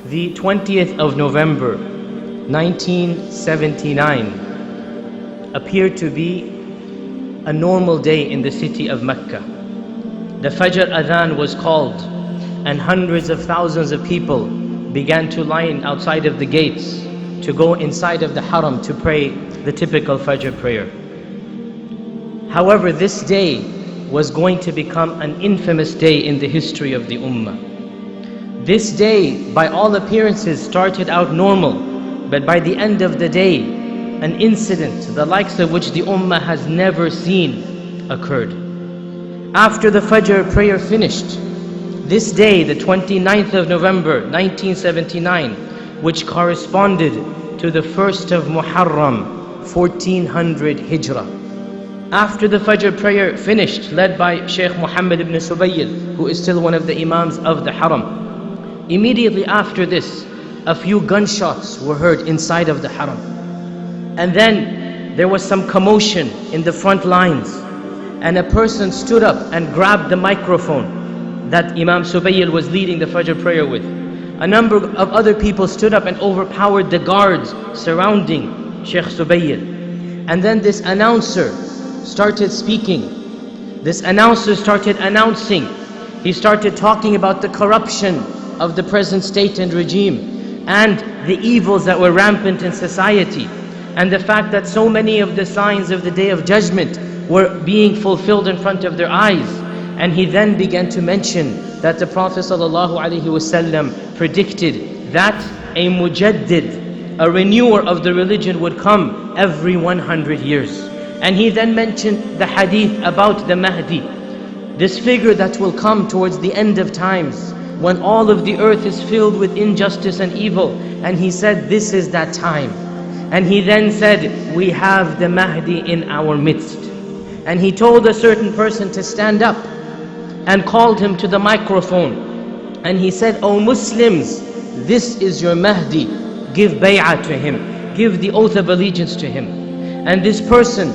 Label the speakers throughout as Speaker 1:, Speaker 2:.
Speaker 1: The 20th of November, 1979 appeared to be a normal day in the city of Mecca. The Fajr Adhan was called and hundreds of thousands of people began to line outside of the gates to go inside of the Haram to pray the typical Fajr prayer. However, this day was going to become an infamous day in the history of the Ummah. This day, by all appearances, started out normal, but by the end of the day, an incident the likes of which the Ummah has never seen occurred. After the Fajr prayer finished, this day, the 29th of November, 1979, which corresponded to the 1st of Muharram, 1400 Hijrah. After the Fajr prayer finished, led by Sheikh Muhammad ibn Subayl, who is still one of the Imams of the Haram, immediately after this, a few gunshots were heard inside of the Haram. And then there was some commotion in the front lines, and a person stood up and grabbed the microphone that Imam Subayl was leading the Fajr prayer with. A number of other people stood up and overpowered the guards surrounding Sheikh Subayl. And then this announcer started speaking. This announcer started announcing. He started talking about the corruption of the present state and regime, and the evils that were rampant in society, and the fact that so many of the signs of the Day of Judgment were being fulfilled in front of their eyes. And he then began to mention that the Prophet ﷺ predicted that a mujaddid, a renewer of the religion, would come every 100 years. And he then mentioned the hadith about the Mahdi, this figure that will come towards the end of times, when all of the earth is filled with injustice and evil. And he said, this is that time. And he then said, we have the Mahdi in our midst. And he told a certain person to stand up and called him to the microphone. And he said, O Muslims, this is your Mahdi. Give bay'ah to him. Give the oath of allegiance to him. And this person,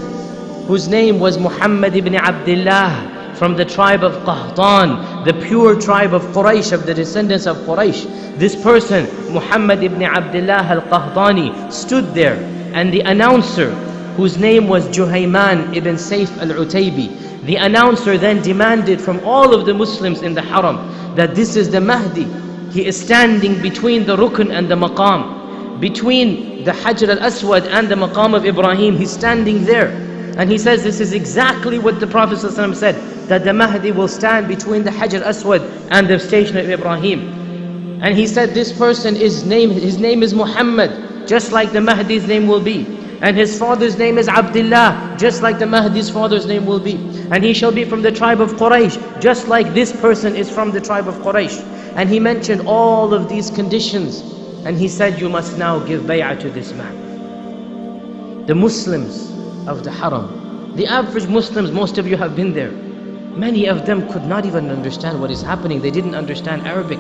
Speaker 1: whose name was Muhammad ibn Abdullah, from the tribe of Qahtan, the pure tribe of Quraysh, of the descendants of Quraysh. This person, Muhammad ibn Abdullah al-Qahtani, stood there, and the announcer, whose name was Juhayman ibn Sayf al-Utaybi, the announcer then demanded from all of the Muslims in the Haram that this is the Mahdi. He is standing between the Rukn and the Maqam, between the Hajr al-Aswad and the Maqam of Ibrahim. He's standing there. And he says this is exactly what the Prophet ﷺ said, that the Mahdi will stand between the Hajr al-Aswad and the station of Ibrahim. And he said this person, his name is Muhammad, just like the Mahdi's name will be. And his father's name is Abdullah, just like the Mahdi's father's name will be. And he shall be from the tribe of Quraysh, just like this person is from the tribe of Quraysh. And he mentioned all of these conditions. And he said, you must now give bay'ah to this man. The Muslims of the Haram, the average Muslims, most of you have been there. Many of them could not even understand what is happening. They didn't understand Arabic.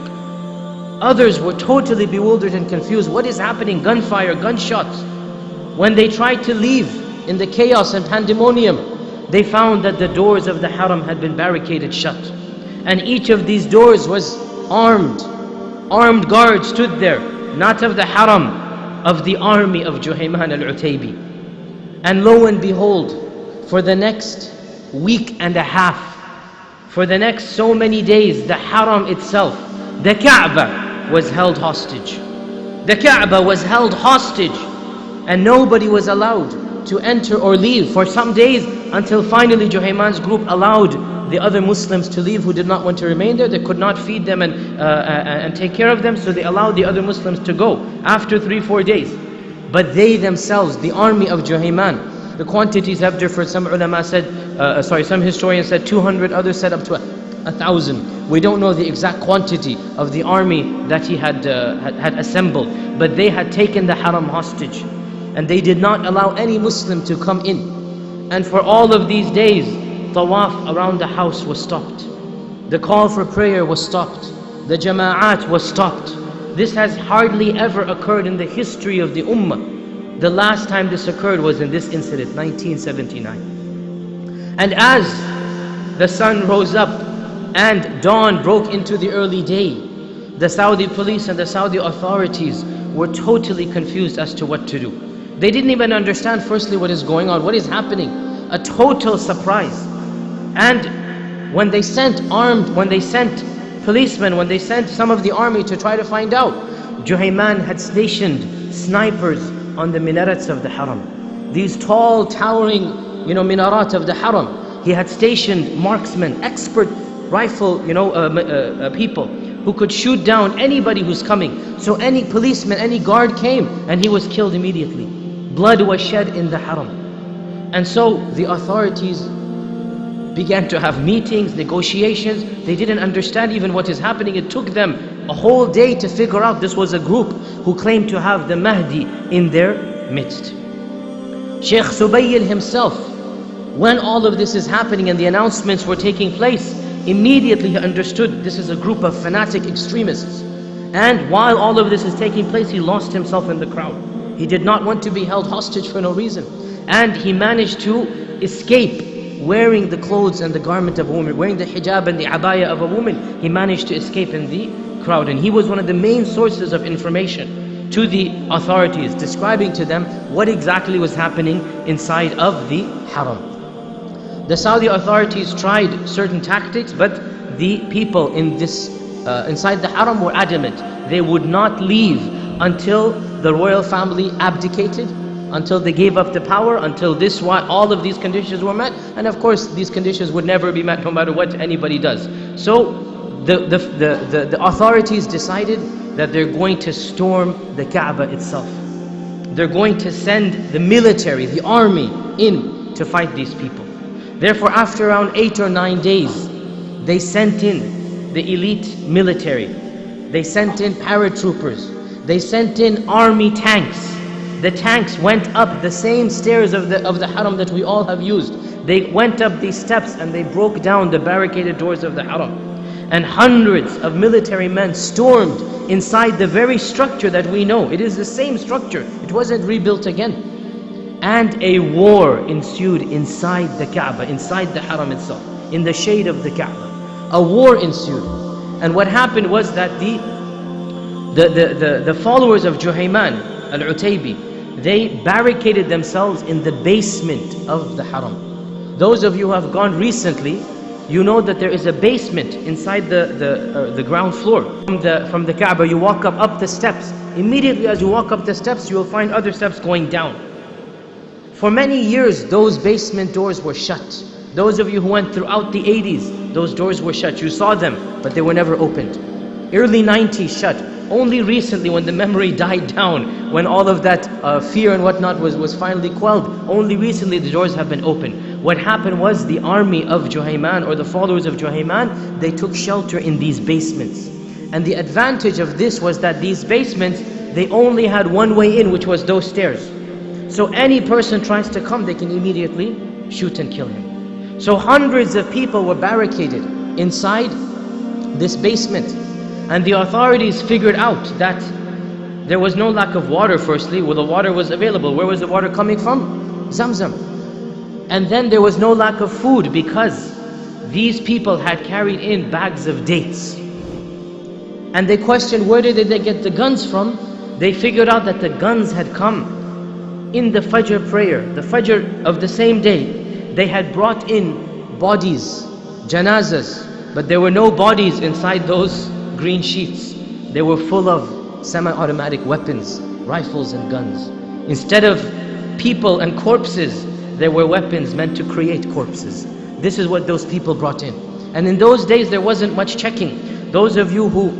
Speaker 1: Others were totally bewildered and confused. What is happening? Gunfire, gunshots. When they tried to leave in the chaos and pandemonium, they found that the doors of the Haram had been barricaded shut. And each of these doors was armed. Armed guards stood there, not of the Haram, of the army of Juhayman al-Utaybi. And lo and behold, for the next week and a half, for the next so many days, the Haram itself, the Kaaba, was held hostage. The Kaaba was held hostage, and nobody was allowed to enter or leave for some days, until finally Juhayman's group allowed the other Muslims to leave who did not want to remain there. They could not feed them and take care of them, so they allowed the other Muslims to go after 3-4 days. But they themselves, the army of Juhayman, the quantities have differed. Some ulama said, some historians said 200, others said up to 1,000. We don't know the exact quantity of the army that he had assembled, but they had taken the Haram hostage, and they did not allow any Muslim to come in. And for all of these days, tawaf around the house was stopped. The call for prayer was stopped. The jama'at was stopped. This has hardly ever occurred in the history of the Ummah. The last time this occurred was in this incident, 1979. And as the sun rose up and dawn broke into the early day, the Saudi police and the Saudi authorities were totally confused as to what to do. They didn't even understand firstly what is going on, what is happening. A total surprise. And when they sent policemen, when they sent some of the army to try to find out, Juhayman had stationed snipers on the minarets of the Haram. These tall, towering, minarat of the Haram. He had stationed marksmen, expert rifle, people who could shoot down anybody who's coming. So any policeman, any guard came and he was killed immediately. Blood was shed in the Haram. And so the authorities began to have meetings, negotiations. They didn't understand even what is happening. It took them a whole day to figure out this was a group who claimed to have the Mahdi in their midst. Sheikh Subayl himself, when all of this is happening and the announcements were taking place, immediately he understood this is a group of fanatic extremists. And while all of this is taking place, he lost himself in the crowd. He did not want to be held hostage for no reason. And he managed to escape wearing the clothes and the garment of a woman, wearing the hijab and the abaya of a woman. He managed to escape in the crowd. And he was one of the main sources of information to the authorities, describing to them what exactly was happening inside of the Haram. The Saudi authorities tried certain tactics, but the people in inside the Haram were adamant. They would not leave until the royal family abdicated, until they gave up the power, until all of these conditions were met. And of course, these conditions would never be met no matter what anybody does. So the authorities decided that they're going to storm the Kaaba itself. They're going to send the military, the army, in to fight these people. Therefore, after around 8 or 9 days, they sent in the elite military. They sent in paratroopers. They sent in army tanks. The tanks went up the same stairs of the Haram that we all have used. They went up these steps and they broke down the barricaded doors of the Haram. And hundreds of military men stormed inside the very structure that we know. It is the same structure. It wasn't rebuilt again. And a war ensued inside the Kaaba, inside the Haram itself, in the shade of the Kaaba. A war ensued. And what happened was that the followers of Juhayman al-Utaybi, they barricaded themselves in the basement of the Haram. Those of you who have gone recently, you know that there is a basement inside the ground floor. From the Kaaba, you walk up the steps. Immediately as you walk up the steps, you will find other steps going down. For many years, those basement doors were shut. Those of you who went throughout the 80s, those doors were shut. You saw them, but they were never opened. Early 90s shut. Only recently, when the memory died down, when all of that fear and whatnot was finally quelled, only recently the doors have been opened. What happened was the army of Juhayman, or the followers of Juhayman, they took shelter in these basements. And the advantage of this was that these basements, they only had one way in, which was those stairs. So any person tries to come, they can immediately shoot and kill him. So hundreds of people were barricaded inside this basement. And the authorities figured out that there was no lack of water firstly. Well, the water was available. Where was the water coming from? Zamzam. And then there was no lack of food because these people had carried in bags of dates. And they questioned, where did they get the guns from? They figured out that the guns had come in the Fajr prayer, the Fajr of the same day. They had brought in bodies, janazas, but there were no bodies inside those green sheets. They were full of semi-automatic weapons, rifles and guns. Instead of people and corpses, there were weapons meant to create corpses. This is what those people brought in. And in those days there wasn't much checking. Those of you who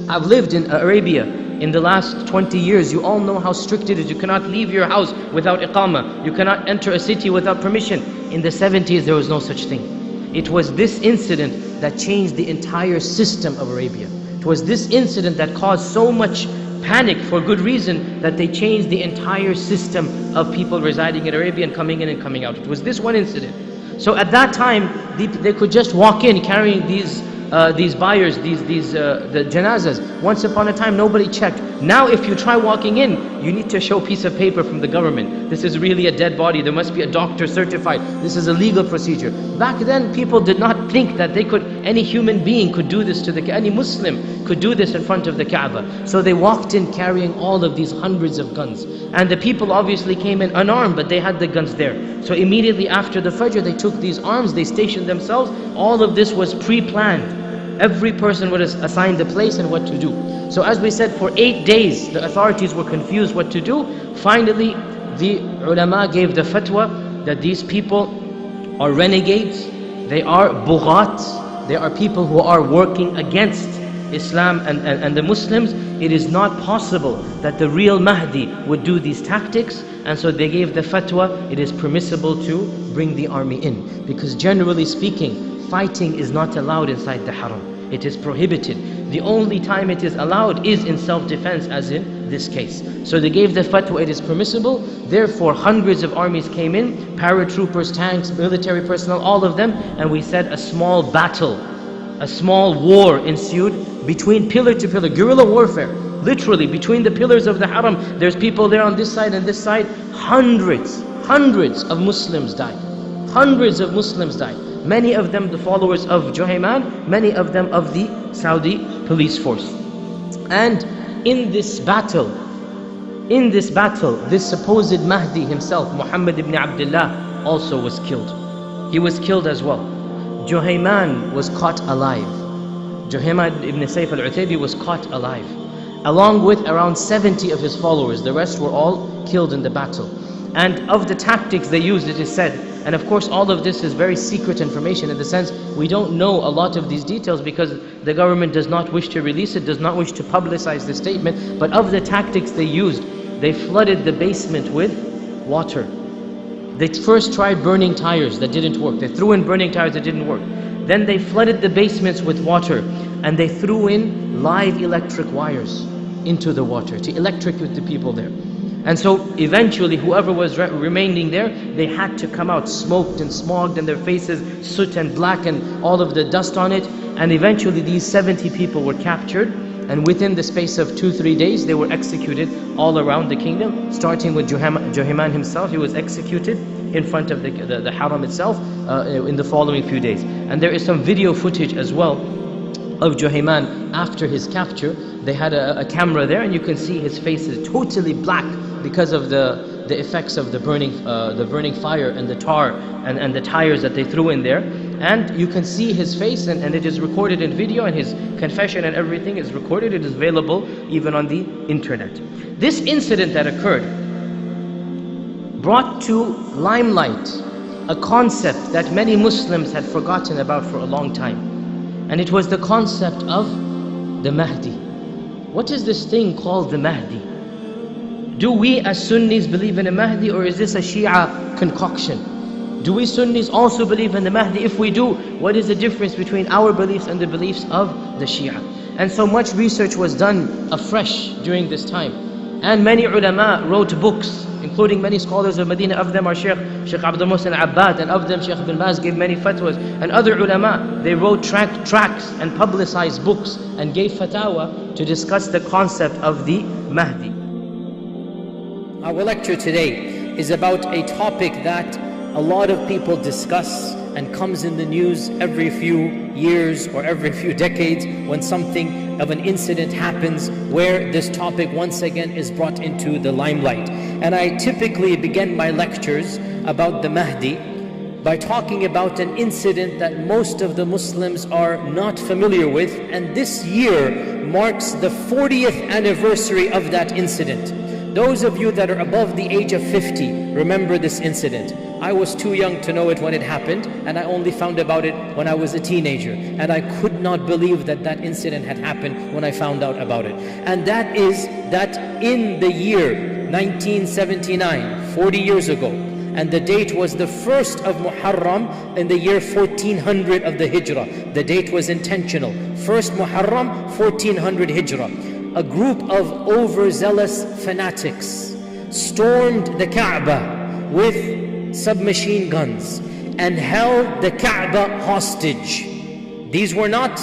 Speaker 1: have lived in Arabia in the last 20 years, you all know how strict it is. You cannot leave your house without iqamah. You cannot enter a city without permission. In the 70s there was no such thing. It was this incident that changed the entire system of Arabia. It was this incident that caused so much panic, for good reason, that they changed the entire system of people residing in Arabia and coming in and coming out. It was this one incident. So at that time, they could just walk in carrying these buyers, the janazas. Once upon a time, nobody checked. Now, if you try walking in, you need to show a piece of paper from the government. This is really a dead body. There must be a doctor certified. This is a legal procedure. Back then, people did not think that any human being could do this any Muslim could do this in front of the Kaaba. So they walked in carrying all of these hundreds of guns. And the people obviously came in unarmed, but they had the guns there. So immediately after the Fajr, they took these arms, they stationed themselves. All of this was pre-planned. Every person was assigned a place and what to do. So as we said, for 8 days, the authorities were confused what to do. Finally, the ulama gave the fatwa that these people are renegades, they are bughat, they are people who are working against Islam and the Muslims. It is not possible that the real Mahdi would do these tactics, and so they gave the fatwa, it is permissible to bring the army in. Because generally speaking, fighting is not allowed inside the haram. It is prohibited. The only time it is allowed is in self-defense, as in this case. So they gave the fatwa, it is permissible. Therefore, hundreds of armies came in, paratroopers, tanks, military personnel, all of them, and we said a small battle, a small war ensued between pillar to pillar, guerrilla warfare. Literally, between the pillars of the haram, there's people there on this side and this side. Hundreds of Muslims died. Hundreds of Muslims died. Many of them the followers of Juhayman, many of them of the Saudi police force. And in this battle, this supposed Mahdi himself, Muhammad ibn Abdullah, also was killed. He was killed as well. Juhayman was caught alive. Juhayman ibn Sayf al-Utaybi was caught alive, along with around 70 of his followers. The rest were all killed in the battle. And of the tactics they used, it is said, and of course all of this is very secret information in the sense we don't know a lot of these details because the government does not wish to release it, does not wish to publicize the statement. But of the tactics they used, they flooded the basement with water. They first tried burning tires, that didn't work. They threw in burning tires, that didn't work. Then they flooded the basements with water, and they threw in live electric wires into the water to electrocute the people there. And so eventually whoever was remaining there, they had to come out smoked and smogged, and their faces soot and black and all of the dust on it. And eventually these 70 people were captured, and within the space of 2-3 days they were executed all around the kingdom, starting with Juhayman himself. He was executed in front of the haram itself in the following few days. And there is some video footage as well of Juhayman after his capture. They had a camera there, and you can see his face is totally black because of the effects of the burning fire and the tar and the tires that they threw in there. And you can see his face, and it is recorded in video, and his confession and everything is recorded. It is available even on the internet. This incident that occurred brought to limelight a concept that many Muslims had forgotten about for a long time. And it was the concept of the Mahdi. What is this thing called the Mahdi? Do we as Sunnis believe in a Mahdi, or is this a Shia concoction? Do we Sunnis also believe in the Mahdi? If we do, what is the difference between our beliefs and the beliefs of the Shia? And so much research was done afresh during this time. And many ulama wrote books, including many scholars of Medina. Of them are Sheikh Abdul Muhsin Abbad, and of them Sheikh bin Baz gave many fatwas. And other ulama, they wrote tracts and publicized books and gave fatwa to discuss the concept of the Mahdi. Our lecture today is about a topic that a lot of people discuss and comes in the news every few years or every few decades when something of an incident happens where this topic once again is brought into the limelight. And I typically begin my lectures about the Mahdi by talking about an incident that most of the Muslims are not familiar with, and this year marks the 40th anniversary of that incident. Those of you that are above the age of 50 remember this incident. I was too young to know it when it happened, and I only found about it when I was a teenager. And I could not believe that that incident had happened when I found out about it. And that is that in the year 1979, 40 years ago, and the date was the 1st of Muharram in the year 1400 of the Hijrah. The date was intentional. 1st Muharram, 1400 Hijrah. A group of overzealous fanatics stormed the Kaaba with submachine guns and held the Kaaba hostage. These were not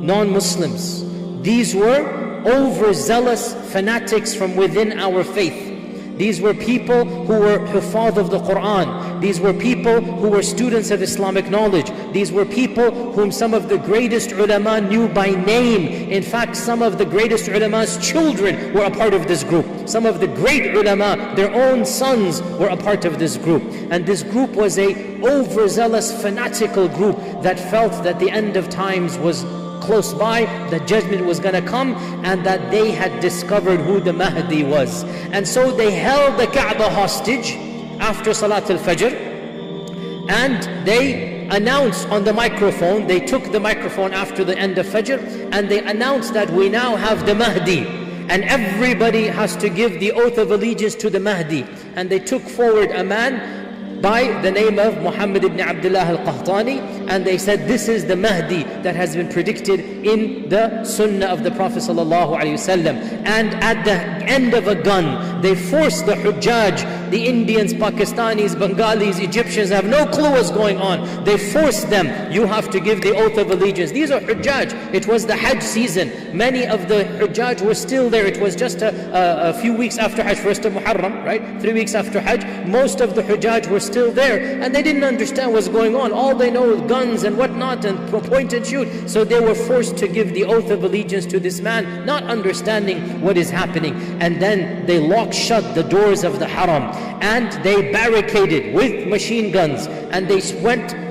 Speaker 1: non-Muslims. These were overzealous fanatics from within our faith. These were people who were hufad of the Quran. These were people who were students of Islamic knowledge. These were people whom some of the greatest ulama knew by name. In fact, some of the greatest ulama's children were a part of this group. Some of the great ulama, their own sons were a part of this group. And this group was a overzealous, fanatical group that felt that the end of times was close by, that judgment was going to come, and that they had discovered who the Mahdi was. And so they held the Kaaba hostage after Salat al-Fajr, and they announced on the microphone, they took the microphone after the end of Fajr, and they announced that we now have the Mahdi, and everybody has to give the oath of allegiance to the Mahdi. And they took forward a man by the name of Muhammad ibn Abdullah al-Qahtani, and they said, this is the Mahdi that has been predicted in the Sunnah of the Prophet sallallahu alaihi wasallam. And at the end of a gun, they forced the Hujjaj, the Indians, Pakistanis, Bengalis, Egyptians, have no clue what's going on. They forced them, you have to give the oath of allegiance. These are Hujjaj. It was the Hajj season. Many of the Hujjaj were still there. It was just a few weeks after Hajj, first of Muharram, right? 3 weeks after Hajj. Most of the Hujjaj were still there, and they didn't understand what's going on. All they know is guns and whatnot and point and shoot. So they were forced to give the oath of allegiance to this man, not understanding what is happening. And then they locked shut the doors of the Haram, and they barricaded with machine guns, and they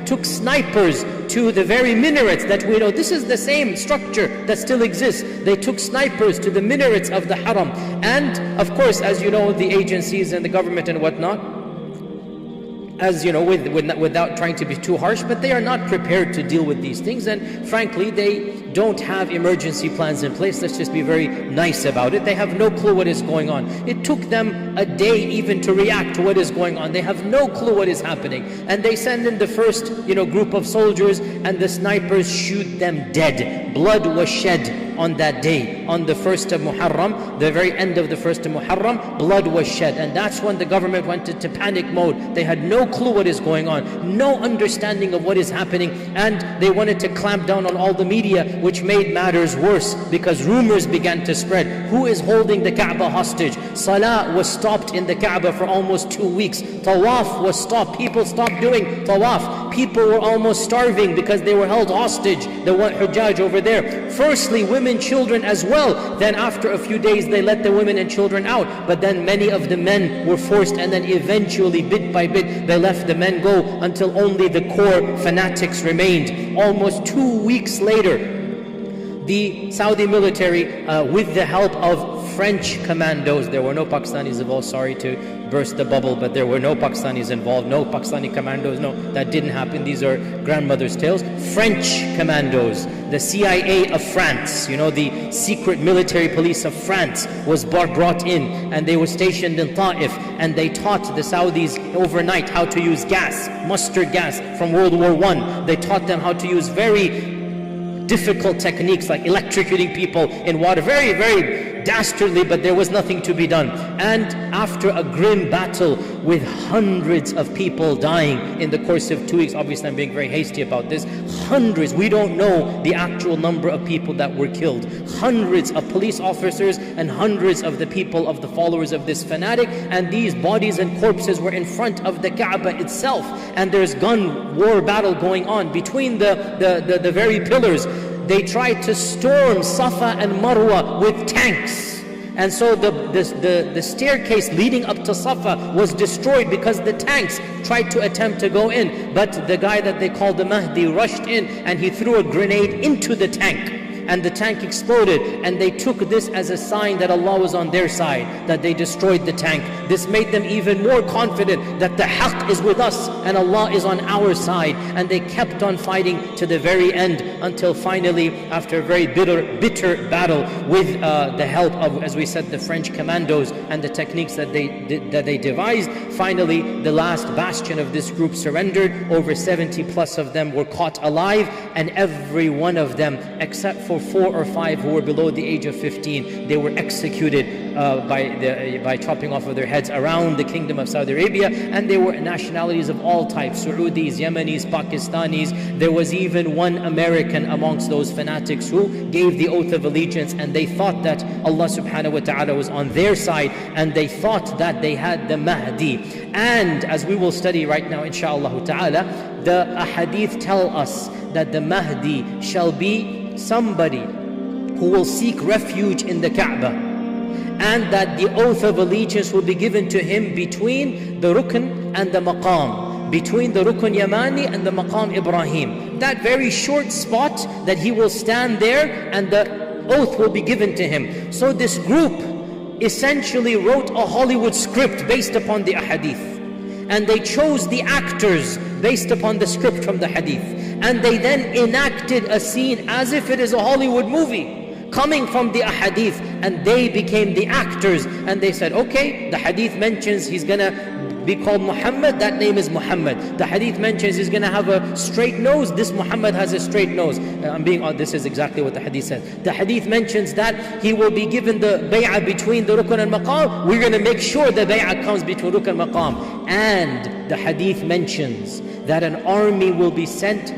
Speaker 1: took snipers to the very minarets that we know. This is the same structure that still exists. They took snipers to the minarets of the Haram. And of course, as you know, the agencies and the government and whatnot, as you know, without trying to be too harsh, but they are not prepared to deal with these things, and frankly, they don't have emergency plans in place. Let's just be very nice about it. They have no clue what is going on. It took them a day even to react to what is going on. They have no clue what is happening. And they send in the first, group of soldiers, and the snipers shoot them dead. Blood was shed on that day, on the 1st of Muharram, the very end of the 1st of Muharram, blood was shed. And that's when the government went into panic mode. They had no clue what is going on, no understanding of what is happening, and they wanted to clamp down on all the media, which made matters worse because rumors began to spread. Who is holding the Kaaba hostage? Salah was stopped in the Kaaba for almost 2 weeks. Tawaf was stopped. People stopped doing tawaf. People were almost starving because they were held hostage, the Hujjaj over there. Firstly, women, children as well. Then after a few days, they let the women and children out. But then many of the men were forced, and then eventually, bit by bit, they let the men go until only the core fanatics remained. Almost 2 weeks later, the Saudi military, with the help of French commandos, there were no Pakistanis involved, sorry to burst the bubble, but there were no Pakistanis involved, no Pakistani commandos, no, that didn't happen. These are grandmother's tales. French commandos, the CIA of France, the secret military police of France was brought in, and they were stationed in Ta'if, and they taught the Saudis overnight how to use gas, mustard gas from World War I. They taught them how to use very difficult techniques like electrocuting people in water, very, very dastardly, but there was nothing to be done. And after a grim battle with hundreds of people dying in the course of 2 weeks, obviously I'm being very hasty about this, hundreds, we don't know the actual number of people that were killed, hundreds of police officers and hundreds of the people, of the followers of this fanatic, and these bodies and corpses were in front of the Kaaba itself, and there's gun war battle going on between the very pillars. They tried to storm Safa and Marwa with tanks. And so the staircase leading up to Safa was destroyed because the tanks tried to attempt to go in. But the guy that they called the Mahdi rushed in, and he threw a grenade into the tank. And the tank exploded, and they took this as a sign that Allah was on their side, that they destroyed the tank. This made them even more confident that the haqq is with us and Allah is on our side. And they kept on fighting to the very end, until finally, after a very bitter battle with the help of, as we said, the French commandos and the techniques that they devised, finally the last bastion of this group surrendered. Over 70 plus of them were caught alive, and every one of them, except for
Speaker 2: for 4 or 5 who were below the age of 15. They were executed by chopping off of their heads around the Kingdom of Saudi Arabia, and they were nationalities of all types, Saudis, Yemenis, Pakistanis. There was even one American amongst those fanatics who gave the oath of allegiance, and they thought that Allah subhanahu wa ta'ala was on their side, and they thought that they had the Mahdi. And as we will study right now inshaAllah ta'ala, the ahadith tell us that the Mahdi shall be somebody who will seek refuge in the Kaaba, and that the oath of allegiance will be given to him between the Rukn and the Maqam, between the Rukn Yamani and the Maqam Ibrahim. That very short spot that he will stand there and the oath will be given to him. So this group essentially wrote a Hollywood script based upon the ahadith. And they chose the actors based upon the script from the hadith. And they then enacted a scene as if it is a Hollywood movie coming from the ahadith. And they became the actors. And they said, okay, the hadith mentions he's gonna be called Muhammad, that name is Muhammad. The hadith mentions he's going to have a straight nose, this Muhammad has a straight nose. This is exactly what the hadith says. The hadith mentions that he will be given the bay'ah between the Rukn and Maqam. We're going to make sure the bay'ah comes between Rukn and Maqam. And the hadith mentions that an army will be sent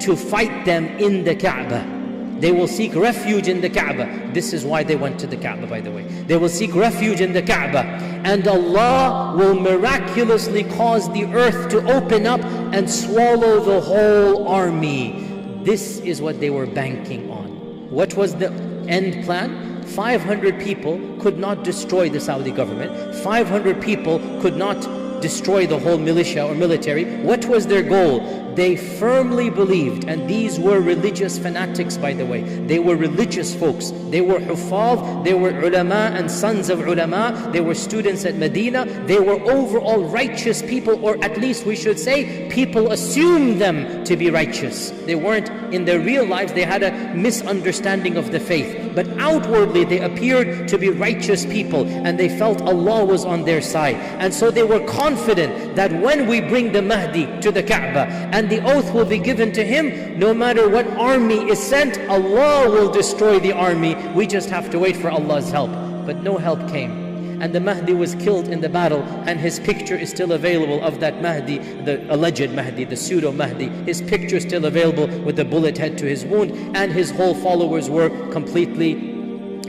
Speaker 2: to fight them in the Kaaba. They will seek refuge in the Kaaba. This is why they went to the Kaaba, by the way. They will seek refuge in the Kaaba. And Allah will miraculously cause the earth to open up and swallow the whole army. This is what they were banking on. What was the end plan? 500 people could not destroy the Saudi government. 500 people could not destroy the whole militia or military. What was their goal? They firmly believed, and these were religious fanatics, by the way. They were religious folks. They were huffaz, they were ulama and sons of ulama. They were students at Medina. They were overall righteous people, or at least we should say, people assumed them to be righteous. They weren't in their real lives. They had a misunderstanding of the faith. But outwardly, they appeared to be righteous people, and they felt Allah was on their side. And so they were confident that when we bring the Mahdi to the Kaaba, and the oath will be given to him, no matter what army is sent, Allah will destroy the army. We just have to wait for Allah's help. But no help came. And the Mahdi was killed in the battle, and his picture is still available of that Mahdi, the alleged Mahdi, the pseudo Mahdi. His picture is still available with a bullet head to his wound, and his whole followers were completely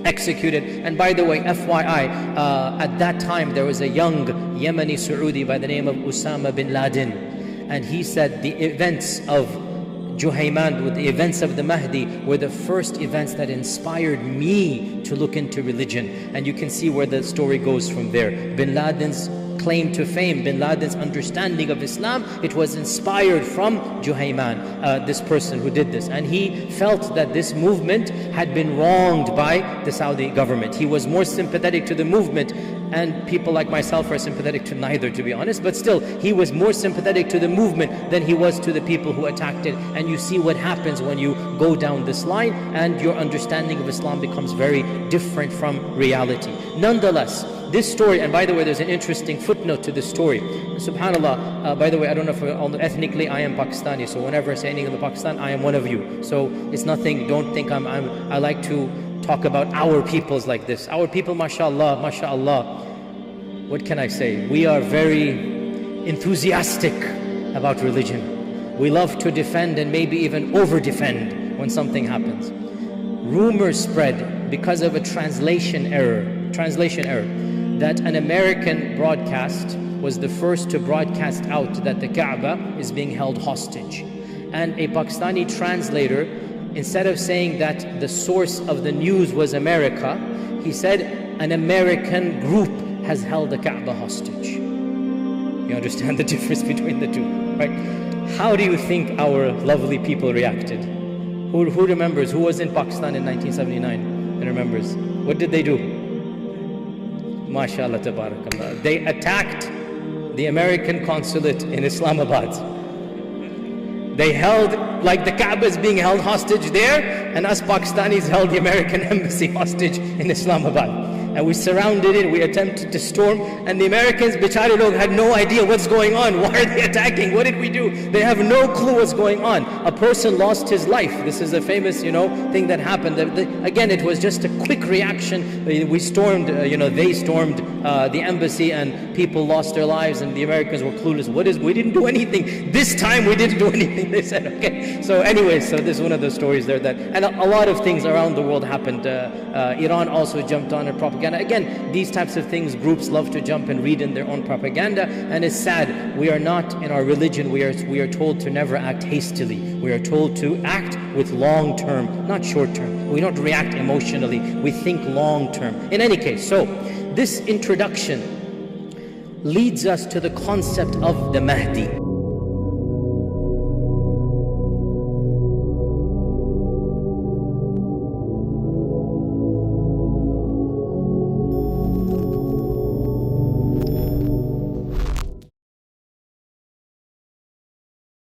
Speaker 2: executed. And by the way, FYI, at that time there was a young Yemeni Saudi by the name of Osama bin Laden. And he said the events of Juhayman, the events of the Mahdi, were the first events that inspired me to look into religion. And you can see where the story goes from there. Bin Laden's claim to fame, Bin Laden's understanding of Islam, it was inspired from Juhayman, this person who did this. And he felt that this movement had been wronged by the Saudi government. He was more sympathetic to the movement, and people like myself are sympathetic to neither, to be honest, but still, he was more sympathetic to the movement than he was to the people who attacked it. And you see what happens when you go down this line, and your understanding of Islam becomes very different from reality. Nonetheless, this story, and by the way, there's an interesting footnote to this story. SubhanAllah, by the way, I don't know if ethnically I am Pakistani, so whenever I say anything about Pakistan, I am one of you. So it's nothing, don't think I like to talk about our peoples like this. Our people, mashallah, mashallah. What can I say? We are very enthusiastic about religion. We love to defend and maybe even over-defend when something happens. Rumors spread because of a translation error, that an American broadcast was the first to broadcast out that the Kaaba is being held hostage. And a Pakistani translator, instead of saying that the source of the news was America, he said an American group has held the Kaaba hostage. You understand the difference between the two, right? How do you think our lovely people reacted? Who remembers? Who was in Pakistan in 1979 and remembers? What did they do? MashaAllah, tabarakallah. They attacked the American consulate in Islamabad. They held, like the Kaaba is being held hostage there, and us Pakistanis held the American embassy hostage in Islamabad. and we surrounded it. We attempted to storm, and the Americans, bichare log, had no idea what's going on. Why are they attacking? What did we do? They have no clue what's going on. A person lost his life. This is a famous, thing that happened. Again, it was just a quick reaction. We stormed, they stormed the embassy, and people lost their lives, and the Americans were clueless. We didn't do anything. This time we didn't do anything, they said. Okay. So anyway, so this is one of the stories there and a lot of things around the world happened. Iran also jumped on in propaganda. Again, these types of things, groups love to jump and read in their own propaganda, and it's sad. We are not, in our religion, we are told to never act hastily. We are told to act with long term, not short term. We don't react emotionally. We think long term. In any case, so this introduction leads us to the concept of the Mahdi.